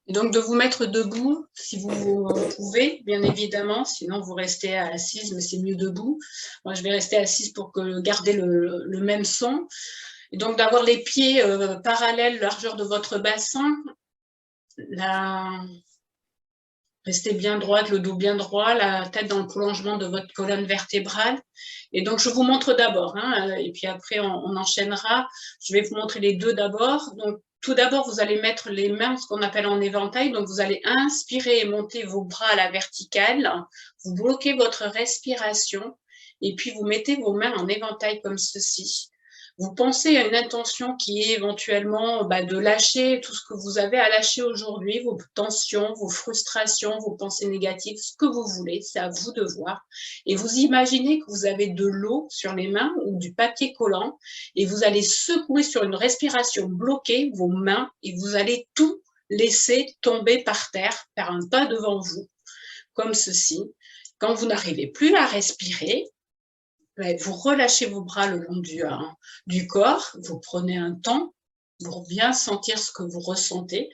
Et donc, de vous mettre debout, si vous pouvez, bien évidemment, sinon vous restez assise, mais c'est mieux debout. Moi, je vais rester assise pour garder le même son. Et donc, d'avoir les pieds parallèles, largeur de votre bassin. Restez bien droite, le dos bien droit, la tête dans le prolongement de votre colonne vertébrale. Et donc, je vous montre d'abord, hein, et puis après, on enchaînera. Je vais vous montrer les deux d'abord. Donc, tout d'abord, vous allez mettre les mains, ce qu'on appelle en éventail. Donc, vous allez inspirer et monter vos bras à la verticale. Vous bloquez votre respiration et puis vous mettez vos mains en éventail comme ceci. Vous pensez à une intention qui est éventuellement de lâcher tout ce que vous avez à lâcher aujourd'hui, vos tensions, vos frustrations, vos pensées négatives, ce que vous voulez, c'est à vous de voir. Et vous imaginez que vous avez de l'eau sur les mains ou du papier collant et vous allez secouer sur une respiration bloquée vos mains et vous allez tout laisser tomber par terre, faire un pas devant vous, comme ceci. Quand vous n'arrivez plus à respirer, vous relâchez vos bras le long du corps, vous prenez un temps pour bien sentir ce que vous ressentez,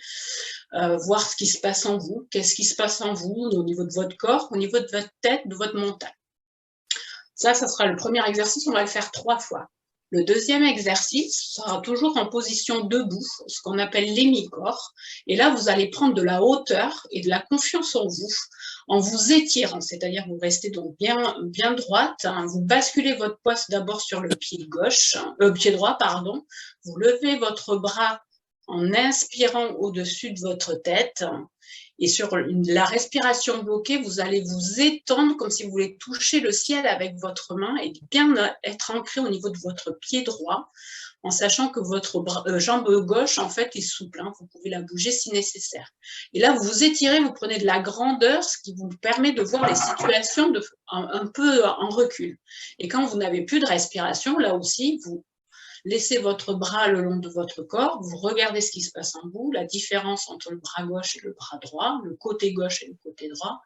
voir ce qui se passe en vous, qu'est-ce qui se passe en vous au niveau de votre corps, au niveau de votre tête, de votre mental. Ça sera le premier exercice, on va le faire 3 fois. Le deuxième exercice sera toujours en position debout, ce qu'on appelle l'hémicorps. Et là, vous allez prendre de la hauteur et de la confiance en vous étirant, c'est-à-dire vous restez donc bien droite, hein, vous basculez votre poids d'abord sur le pied droit, pardon. Vous levez votre bras en inspirant au-dessus de votre tête. Et sur la respiration bloquée, vous allez vous étendre comme si vous voulez toucher le ciel avec votre main et bien être ancré au niveau de votre pied droit, en sachant que votre jambe gauche, en fait, est souple. Hein, vous pouvez la bouger si nécessaire. Et là, vous vous étirez, vous prenez de la grandeur, ce qui vous permet de voir les situations un peu en recul. Et quand vous n'avez plus de respiration, là aussi, vous laissez votre bras le long de votre corps, vous regardez ce qui se passe en vous, la différence entre le bras gauche et le bras droit, le côté gauche et le côté droit.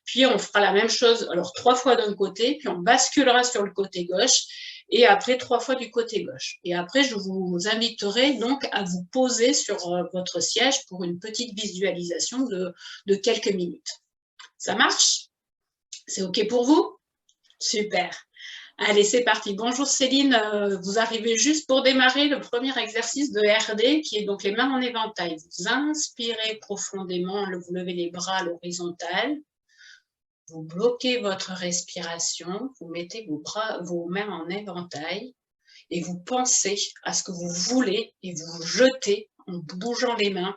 Puis on fera la même chose, alors 3 fois d'un côté, puis on basculera sur le côté gauche, et après 3 fois du côté gauche. Et après, je vous inviterai donc à vous poser sur votre siège pour une petite visualisation de quelques minutes. Ça marche? C'est OK pour vous? Super. Allez, c'est parti. Bonjour Céline, vous arrivez juste pour démarrer le premier exercice de RD qui est donc les mains en éventail. Vous inspirez profondément, vous levez les bras à l'horizontale, vous bloquez votre respiration, vous mettez vos mains en éventail et vous pensez à ce que vous voulez et vous jetez en bougeant les mains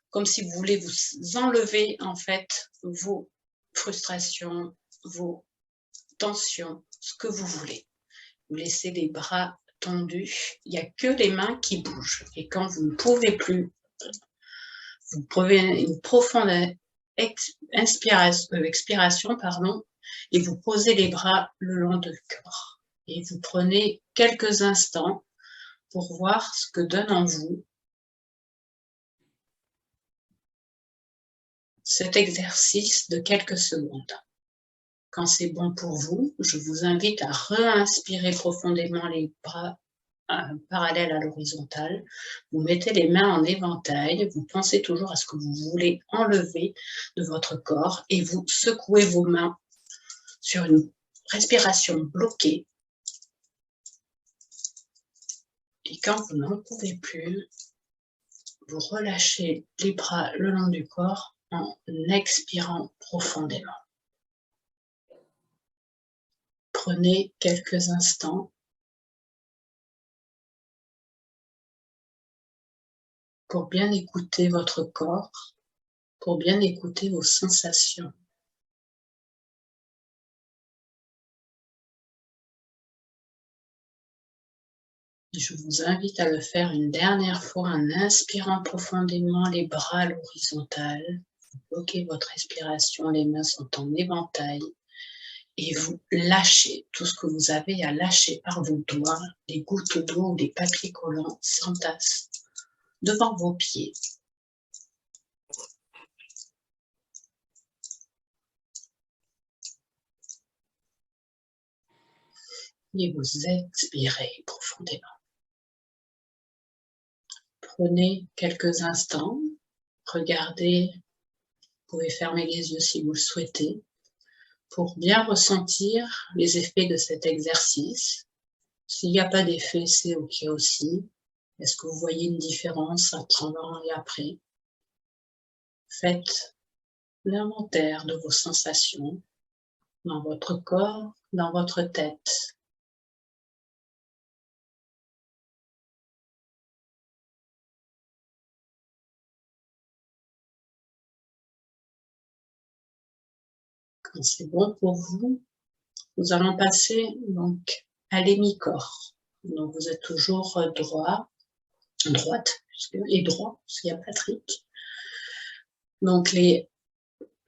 comme si vous voulez vous enlever en fait vos frustrations, vos tensions, ce que vous voulez. Vous laissez les bras tendus, il n'y a que les mains qui bougent. Et quand vous ne pouvez plus, vous prenez une profonde expiration, et vous posez les bras le long du corps. Et vous prenez quelques instants pour voir ce que donne en vous cet exercice de quelques secondes. Quand c'est bon pour vous, je vous invite à réinspirer profondément les bras parallèle à l'horizontale. Vous mettez les mains en éventail, vous pensez toujours à ce que vous voulez enlever de votre corps et vous secouez vos mains sur une respiration bloquée. Et quand vous n'en pouvez plus, vous relâchez les bras le long du corps en expirant profondément. Prenez quelques instants pour bien écouter votre corps, pour bien écouter vos sensations. Je vous invite à le faire une dernière fois en inspirant profondément les bras à l'horizontale. Vous bloquez votre respiration, les mains sont en éventail et vous lâchez tout ce que vous avez à lâcher par vos doigts, des gouttes d'eau ou des papiers collants s'entassent devant vos pieds. Et vous expirez profondément. Prenez quelques instants Regardez, vous pouvez fermer les yeux si vous le souhaitez, pour bien ressentir les effets de cet exercice. S'il n'y a pas d'effet, c'est OK aussi. Est-ce que vous voyez une différence entre avant et après? Faites l'inventaire de vos sensations dans votre corps, dans votre tête. Quand c'est bon pour vous, nous allons passer donc à l'hémicorps. Donc vous êtes toujours droite et droit, parce qu'il y a Patrick. Donc les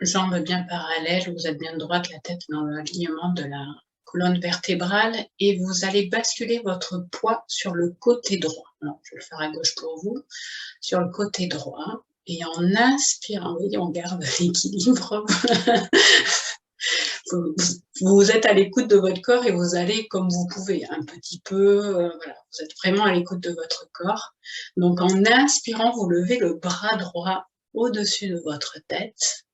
jambes bien parallèles, vous êtes bien droite, la tête dans l'alignement de la colonne vertébrale et vous allez basculer votre poids sur le côté droit. Alors, je vais le faire à gauche pour vous, sur le côté droit. Et en inspirant, vous voyez, on garde l'équilibre. Vous êtes à l'écoute de votre corps et vous allez comme vous pouvez, un petit peu, voilà, vous êtes vraiment à l'écoute de votre corps. Donc en inspirant, vous levez le bras droit au-dessus de votre tête.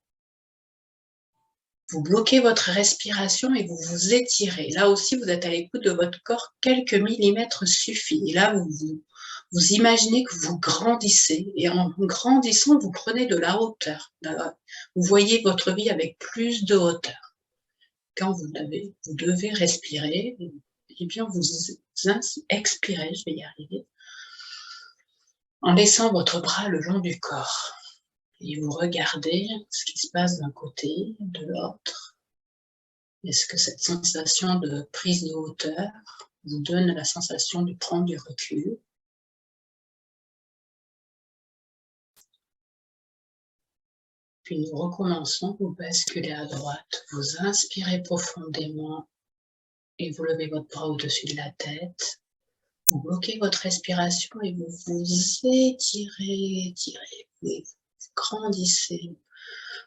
Vous bloquez votre respiration et vous vous étirez. Là aussi, vous êtes à l'écoute de votre corps, quelques millimètres suffit. Et là, vous imaginez que vous grandissez. Et en grandissant, vous prenez de la hauteur. Vous voyez votre vie avec plus de hauteur. Quand vous devez respirer, eh bien, vous expirez, je vais y arriver, en laissant votre bras le long du corps. Et vous regardez ce qui se passe d'un côté, de l'autre. Est-ce que cette sensation de prise de hauteur vous donne la sensation de prendre du recul? Puis nous recommençons, vous basculez à droite, vous inspirez profondément et vous levez votre bras au-dessus de la tête. Vous bloquez votre respiration et vous vous étirez, vous grandissez.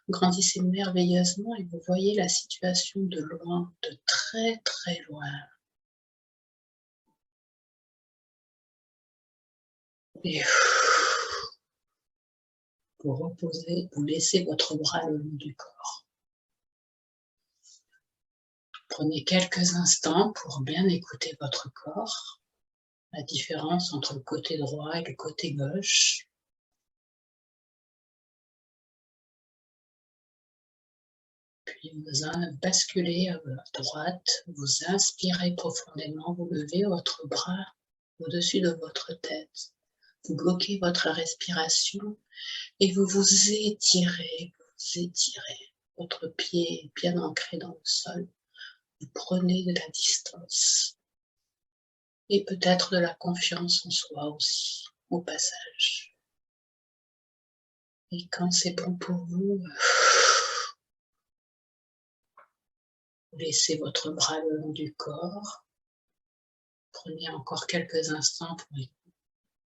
Grandissez merveilleusement et vous voyez la situation de loin, de très très loin. Et vous reposez, vous laissez votre bras le long du corps. Prenez quelques instants pour bien écouter votre corps, la différence entre le côté droit et le côté gauche. Puis vous basculez à droite, vous inspirez profondément, vous levez votre bras au-dessus de votre tête. Vous bloquez votre respiration et vous vous étirez, Votre pied est bien ancré dans le sol. Vous prenez de la distance et peut-être de la confiance en soi aussi, au passage. Et quand c'est bon pour vous, laissez votre bras le long du corps. Prenez encore quelques instants pour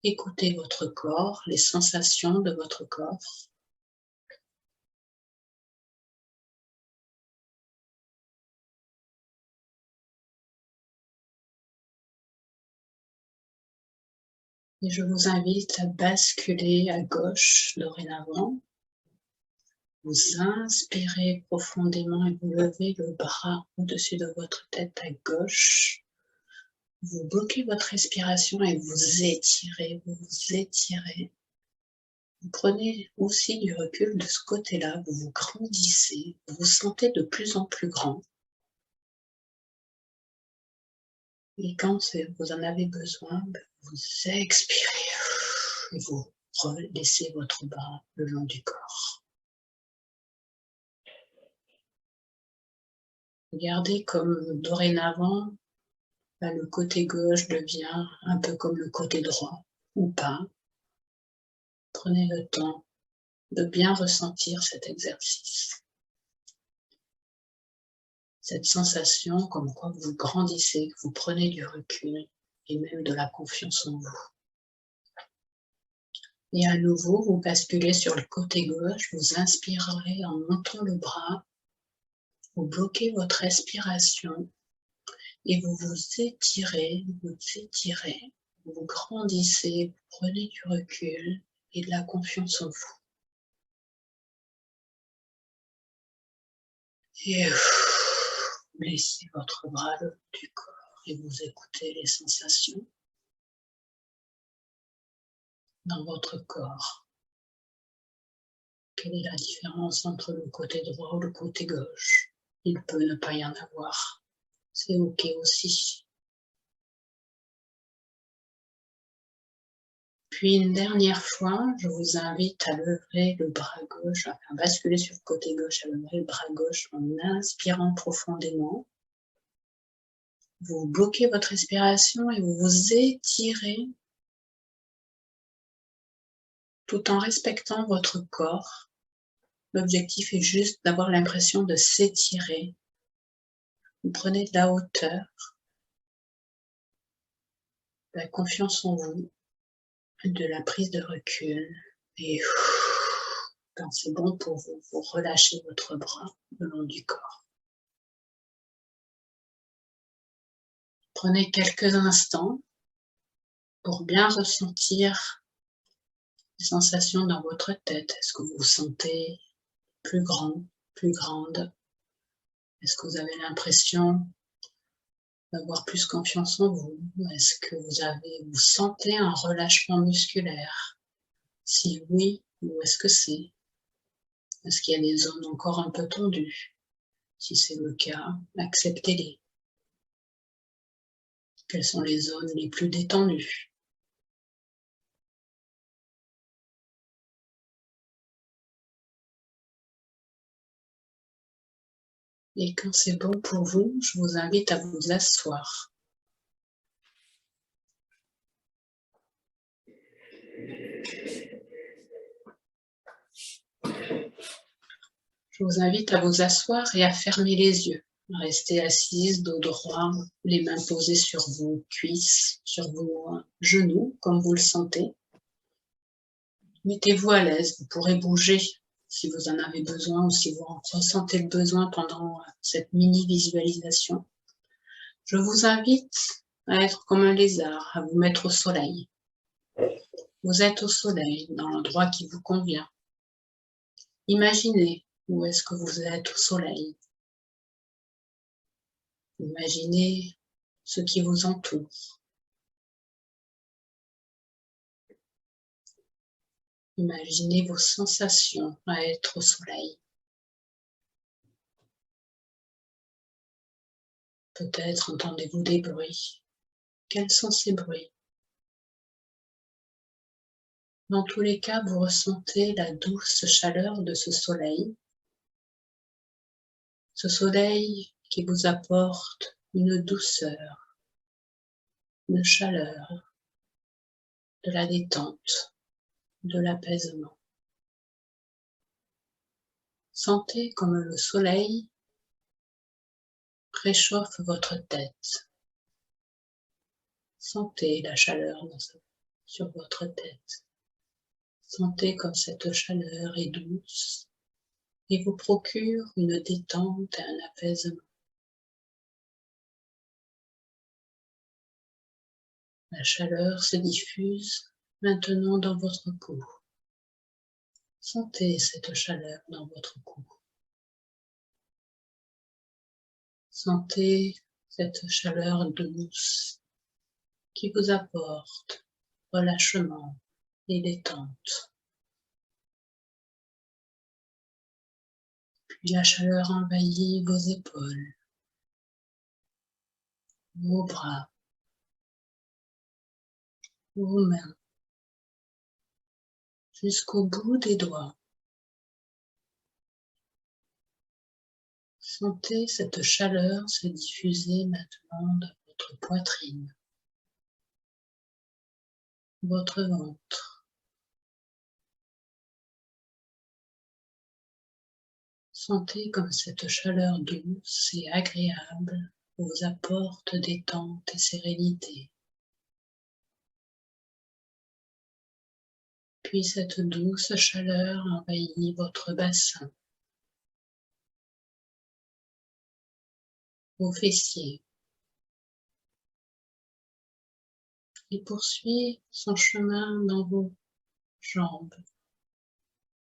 écouter votre corps, les sensations de votre corps. Et je vous invite à basculer à gauche dorénavant. Vous inspirez profondément et vous levez le bras au-dessus de votre tête à gauche. Vous bloquez votre respiration et vous étirez, Vous prenez aussi du recul de ce côté-là, vous vous grandissez, vous vous sentez de plus en plus grand. Et quand vous en avez besoin, vous expirez et vous laissez votre bras le long du corps. Regardez comme dorénavant, le côté gauche devient un peu comme le côté droit, ou pas. Prenez le temps de bien ressentir cet exercice. Cette sensation comme quoi vous grandissez, que vous prenez du recul et même de la confiance en vous. Et à nouveau, vous basculez sur le côté gauche, vous inspirez en montant le bras, vous bloquez votre respiration et vous vous étirez, vous grandissez, vous prenez du recul et de la confiance en vous. Et laissez votre bras le long du corps et vous écoutez les sensations dans votre corps. Quelle est la différence entre le côté droit ou le côté gauche? Il peut ne pas y en avoir. C'est OK aussi. Puis une dernière fois, je vous invite à lever le bras gauche, à basculer sur le côté gauche, à lever le bras gauche en inspirant profondément. Vous bloquez votre respiration et vous vous étirez tout en respectant votre corps. L'objectif est juste d'avoir l'impression de s'étirer. Vous prenez de la hauteur, de la confiance en vous, de la prise de recul. Et quand c'est bon pour vous, vous relâchez votre bras le long du corps. Prenez quelques instants pour bien ressentir les sensations dans votre tête. Est-ce que vous vous sentez plus grand, plus grande? Est-ce que vous avez l'impression d'avoir plus confiance en vous? Est-ce que vous sentez un relâchement musculaire? Si oui, où est-ce que c'est? Est-ce qu'il y a des zones encore un peu tendues? Si c'est le cas, acceptez-les. Quelles sont les zones les plus détendues? Et quand c'est bon pour vous, je vous invite à vous asseoir. Je vous invite à vous asseoir et à fermer les yeux. Restez assise, dos droit, les mains posées sur vos cuisses, sur vos genoux, comme vous le sentez. Mettez-vous à l'aise, vous pourrez bouger si vous en avez besoin ou si vous ressentez le besoin pendant cette mini-visualisation. Je vous invite à être comme un lézard, à vous mettre au soleil. Vous êtes au soleil, dans l'endroit qui vous convient. Imaginez où est-ce que vous êtes au soleil. Imaginez ce qui vous entoure. Imaginez vos sensations à être au soleil. Peut-être entendez-vous des bruits. Quels sont ces bruits? Dans tous les cas, vous ressentez la douce chaleur de ce soleil qui vous apporte une douceur, une chaleur, de la détente, de l'apaisement. Sentez comme le soleil réchauffe votre tête. Sentez la chaleur sur votre tête. Sentez comme cette chaleur est douce et vous procure une détente et un apaisement. La chaleur se diffuse maintenant dans votre cou. Sentez cette chaleur dans votre cou. Sentez cette chaleur douce qui vous apporte relâchement et détente. Puis la chaleur envahit vos épaules, vos bras, vos mains, jusqu'au bout des doigts. Sentez cette chaleur se diffuser maintenant dans votre poitrine, votre ventre. Sentez comme cette chaleur douce et agréable vous apporte détente et sérénité. Puis cette douce chaleur envahit votre bassin, vos fessiers, et poursuit son chemin dans vos jambes.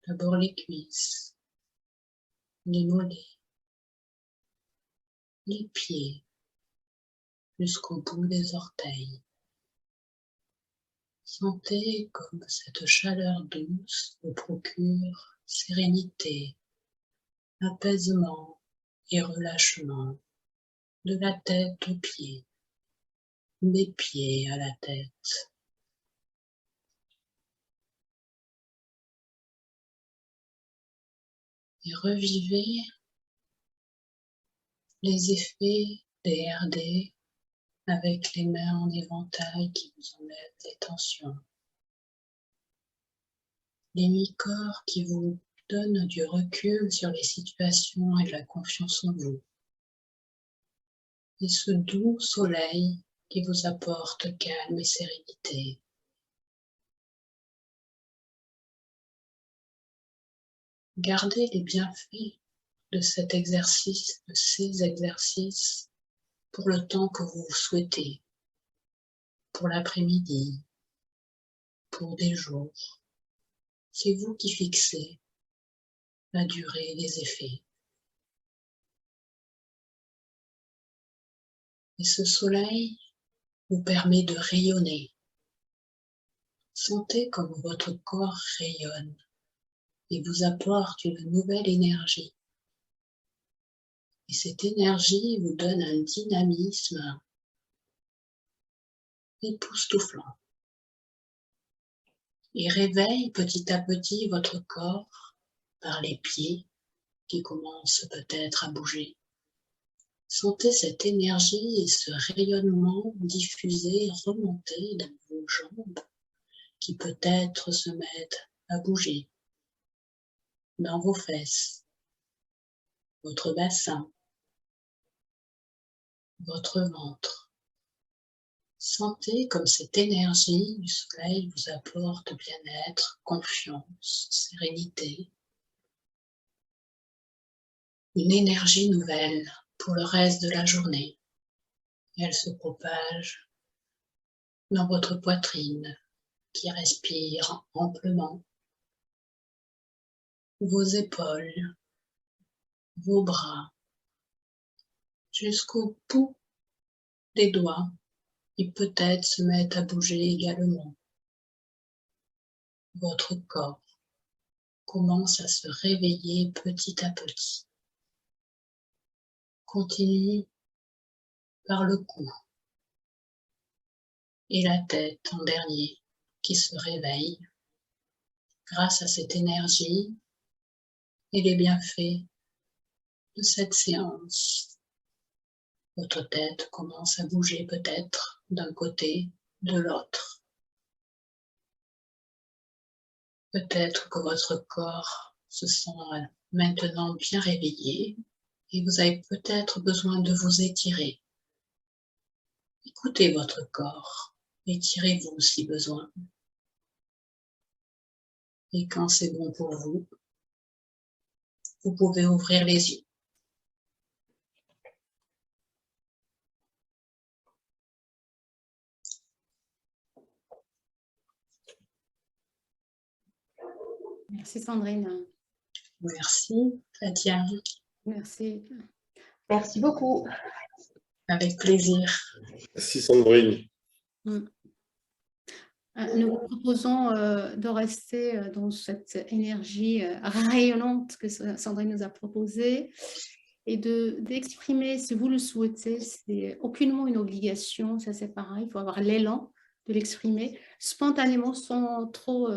D'abord les cuisses, les mollets, les pieds jusqu'au bout des orteils. Sentez comme cette chaleur douce vous procure sérénité, apaisement et relâchement de la tête aux pieds, des pieds à la tête. Et revivez les effets des RD avec les mains en éventail qui vous enlèvent les tensions. Les mi-corps qui vous donnent du recul sur les situations et de la confiance en vous. Et ce doux soleil qui vous apporte calme et sérénité. Gardez les bienfaits de cet exercice, de ces exercices, pour le temps que vous souhaitez, pour l'après-midi, pour des jours. C'est vous qui fixez la durée des effets. Et ce soleil vous permet de rayonner. Sentez comme votre corps rayonne et vous apporte une nouvelle énergie. Et cette énergie vous donne un dynamisme époustouflant. Et réveille petit à petit votre corps par les pieds qui commencent peut-être à bouger. Sentez cette énergie et ce rayonnement diffuser, remonter dans vos jambes qui peut-être se mettent à bouger, dans vos fesses, votre bassin, votre ventre. Sentez comme cette énergie du soleil vous apporte bien-être, confiance, sérénité. Une énergie nouvelle pour le reste de la journée. Et elle se propage dans votre poitrine qui respire amplement. Vos épaules, vos bras, jusqu'au bout des doigts qui peut-être se mettent à bouger également. Votre corps commence à se réveiller petit à petit. Continue par le cou et la tête en dernier qui se réveille grâce à cette énergie et les bienfaits de cette séance. Votre tête commence à bouger peut-être d'un côté, de l'autre. Peut-être que votre corps se sent maintenant bien réveillé et vous avez peut-être besoin de vous étirer. Écoutez votre corps, étirez-vous si besoin. Et quand c'est bon pour vous, vous pouvez ouvrir les yeux. Merci Sandrine. Merci, Fatia. Merci. Merci beaucoup. Avec plaisir. Merci Sandrine. Nous vous proposons de rester dans cette énergie rayonnante que Sandrine nous a proposée et d'exprimer, si vous le souhaitez, c'est aucunement une obligation, ça c'est pareil, il faut avoir l'élan de l'exprimer spontanément sans trop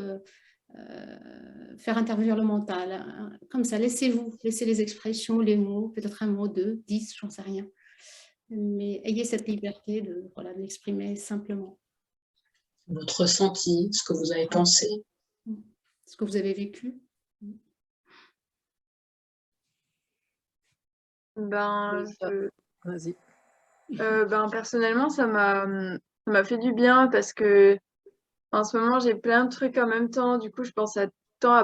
faire intervenir le mental. Comme ça, laissez les expressions, les mots, peut-être un mot, 2, 10, j'en sais rien. Mais ayez cette liberté de l'exprimer simplement. Votre ressenti, ce que vous avez pensé. Ce que vous avez vécu. Vas-y. Personnellement, ça m'a fait du bien parce que en ce moment, j'ai plein de trucs en même temps. Du coup, je pense à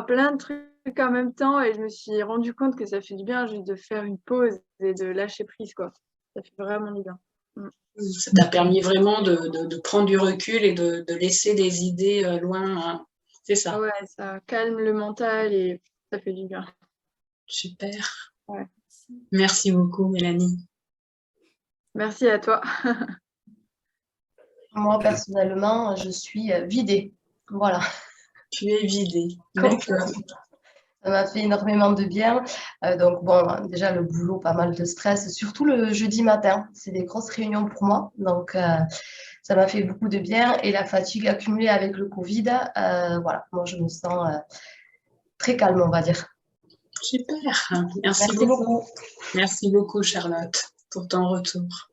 plein de trucs en même temps et je me suis rendu compte que ça fait du bien juste de faire une pause et de lâcher prise, quoi. Ça fait vraiment du bien. Ça t'a permis vraiment de prendre du recul et de laisser les idées loin. Hein. C'est ça. Ouais, ça calme le mental et ça fait du bien. Super. Ouais. Merci beaucoup, Mélanie. Merci à toi. Moi, personnellement, je suis vidée. Voilà. Tu es vidée. D'accord. Ça m'a fait énormément de bien. Donc, bon, déjà, le boulot, pas mal de stress, surtout le jeudi matin. C'est des grosses réunions pour moi. Donc, ça m'a fait beaucoup de bien. Et la fatigue accumulée avec le Covid, voilà, moi, je me sens très calme, on va dire. Super. Merci Merci beaucoup. beaucoup. Merci beaucoup, Charlotte, pour ton retour.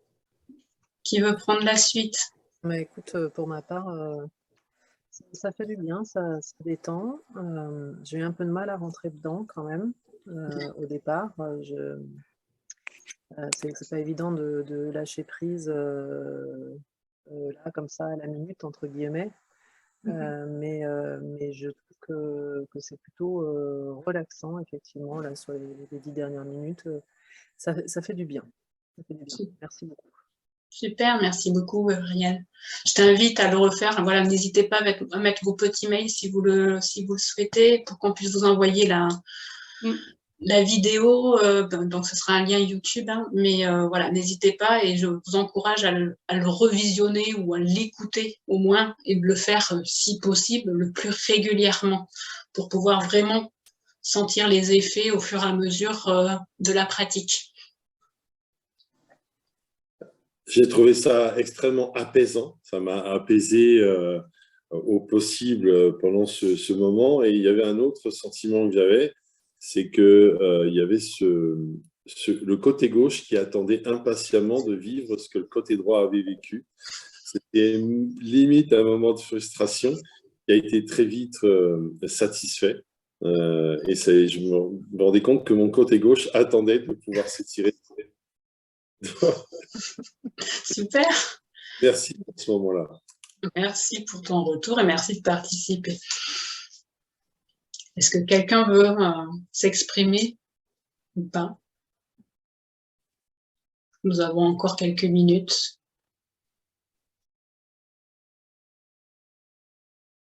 Qui veut prendre la suite? Mais écoute, pour ma part, ça fait du bien, ça détend. J'ai eu un peu de mal à rentrer dedans quand même, au départ. C'est pas évident de lâcher prise là, comme ça, à la minute, entre guillemets. Mais je trouve que c'est plutôt relaxant, effectivement, là, sur les 10 dernières minutes. Ça fait du bien. Ça fait du bien. Merci beaucoup. Super, merci beaucoup, Gabrielle. Je t'invite à le refaire. Voilà, n'hésitez pas à mettre vos petits mails si vous le souhaitez, pour qu'on puisse vous envoyer la vidéo. Donc, ce sera un lien YouTube, hein, mais voilà, n'hésitez pas et je vous encourage à le revisionner ou à l'écouter au moins et de le faire, si possible, le plus régulièrement pour pouvoir vraiment sentir les effets au fur et à mesure de la pratique. J'ai trouvé ça extrêmement apaisant. Ça m'a apaisé au possible pendant ce moment. Et il y avait un autre sentiment que j'avais, c'est que il y avait le côté gauche qui attendait impatiemment de vivre ce que le côté droit avait vécu. C'était limite un moment de frustration qui a été très vite satisfait. Et je me rendais compte que mon côté gauche attendait de pouvoir s'étirer. Super. Merci pour ce moment-là. Merci pour ton retour et merci de participer. Est-ce que quelqu'un veut s'exprimer ou pas? Nous avons encore quelques minutes.